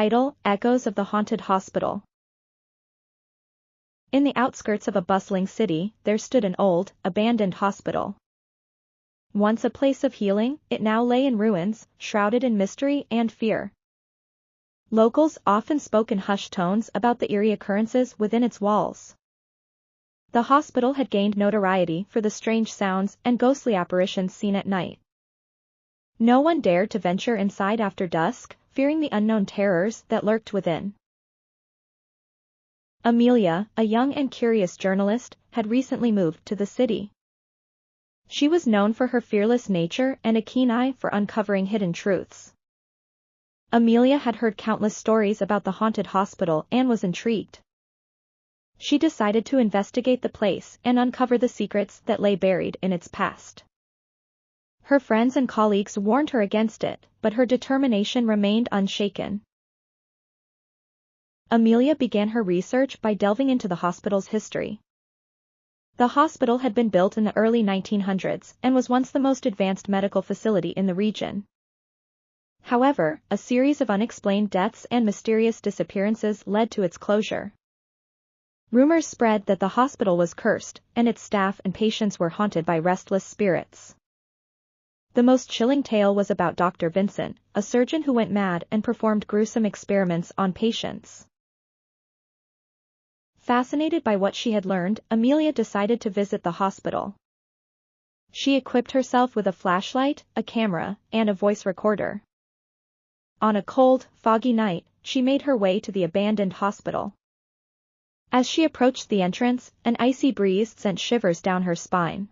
Title: Echoes of the Haunted Hospital. In the outskirts of a bustling city, there stood an old, abandoned hospital. Once a place of healing, it now lay in ruins, shrouded in mystery and fear. Locals often spoke in hushed tones about the eerie occurrences within its walls. The hospital had gained notoriety for the strange sounds and ghostly apparitions seen at night. No one dared to venture inside after dusk, fearing the unknown terrors that lurked within. Amelia, a young and curious journalist, had recently moved to the city. She was known for her fearless nature and a keen eye for uncovering hidden truths. Amelia had heard countless stories about the haunted hospital and was intrigued. She decided to investigate the place and uncover the secrets that lay buried in its past. Her friends and colleagues warned her against it, but her determination remained unshaken. Amelia began her research by delving into the hospital's history. The hospital had been built in the early 1900s and was once the most advanced medical facility in the region. However, a series of unexplained deaths and mysterious disappearances led to its closure. Rumors spread that the hospital was cursed, and its staff and patients were haunted by restless spirits. The most chilling tale was about Dr. Vincent, a surgeon who went mad and performed gruesome experiments on patients. Fascinated by what she had learned, Amelia decided to visit the hospital. She equipped herself with a flashlight, a camera, and a voice recorder. On a cold, foggy night, she made her way to the abandoned hospital. As she approached the entrance, an icy breeze sent shivers down her spine.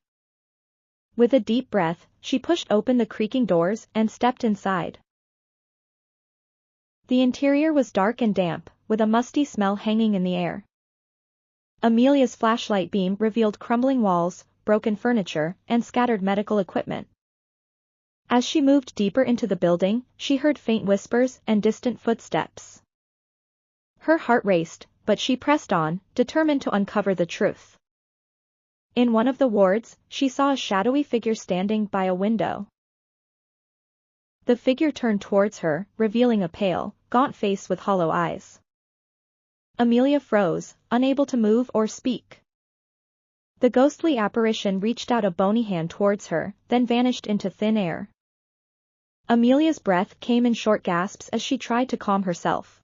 With a deep breath, she pushed open the creaking doors and stepped inside. The interior was dark and damp, with a musty smell hanging in the air. Amelia's flashlight beam revealed crumbling walls, broken furniture, and scattered medical equipment. As she moved deeper into the building, she heard faint whispers and distant footsteps. Her heart raced, but she pressed on, determined to uncover the truth. In one of the wards, she saw a shadowy figure standing by a window. The figure turned towards her, revealing a pale, gaunt face with hollow eyes. Amelia froze, unable to move or speak. The ghostly apparition reached out a bony hand towards her, then vanished into thin air. Amelia's breath came in short gasps as she tried to calm herself.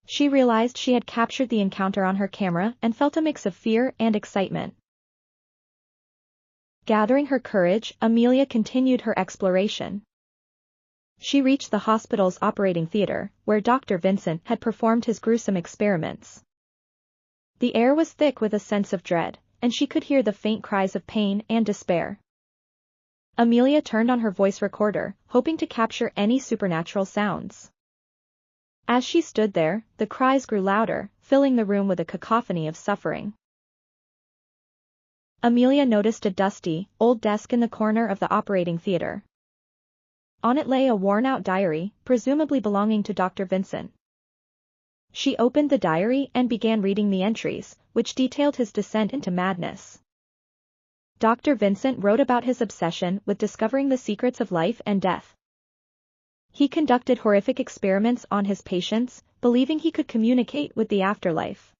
She realized she had captured the encounter on her camera and felt a mix of fear and excitement. Gathering her courage, Amelia continued her exploration. She reached the hospital's operating theater, where Dr. Vincent had performed his gruesome experiments. The air was thick with a sense of dread, and she could hear the faint cries of pain and despair. Amelia turned on her voice recorder, hoping to capture any supernatural sounds. As she stood there, the cries grew louder, filling the room with a cacophony of suffering. Amelia noticed a dusty, old desk in the corner of the operating theater. On it lay a worn-out diary, presumably belonging to Dr. Vincent. She opened the diary and began reading the entries, which detailed his descent into madness. Dr. Vincent wrote about his obsession with discovering the secrets of life and death. He conducted horrific experiments on his patients, believing he could communicate with the afterlife.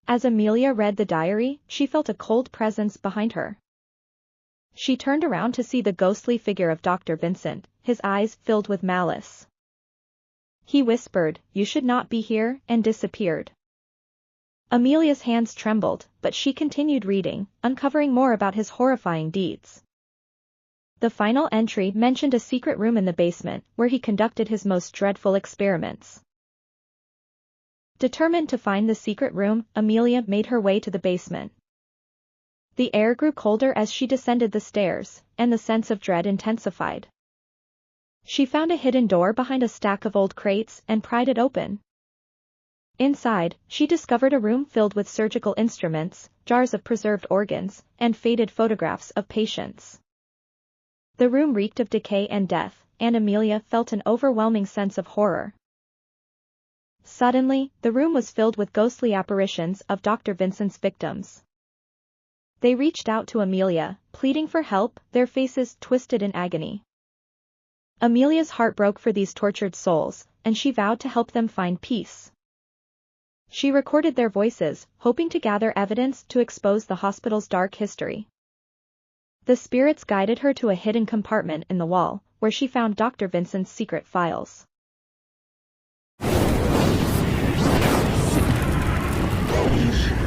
As Amelia read the diary, she felt a cold presence behind her. She turned around to see the ghostly figure of Dr. Vincent, his eyes filled with malice. He whispered, "You should not be here," and disappeared. Amelia's hands trembled, but she continued reading, uncovering more about his horrifying deeds. The final entry mentioned a secret room in the basement, where he conducted his most dreadful experiments. Determined to find the secret room, Amelia made her way to the basement. The air grew colder as she descended the stairs, and the sense of dread intensified. She found a hidden door behind a stack of old crates and pried it open. Inside, she discovered a room filled with surgical instruments, jars of preserved organs, and faded photographs of patients. The room reeked of decay and death, and Amelia felt an overwhelming sense of horror. Suddenly, the room was filled with ghostly apparitions of Dr. Vincent's victims. They reached out to Amelia, pleading for help, their faces twisted in agony. Amelia's heart broke for these tortured souls, and she vowed to help them find peace. She recorded their voices, hoping to gather evidence to expose the hospital's dark history. The spirits guided her to a hidden compartment in the wall, where she found Dr. Vincent's secret files. Police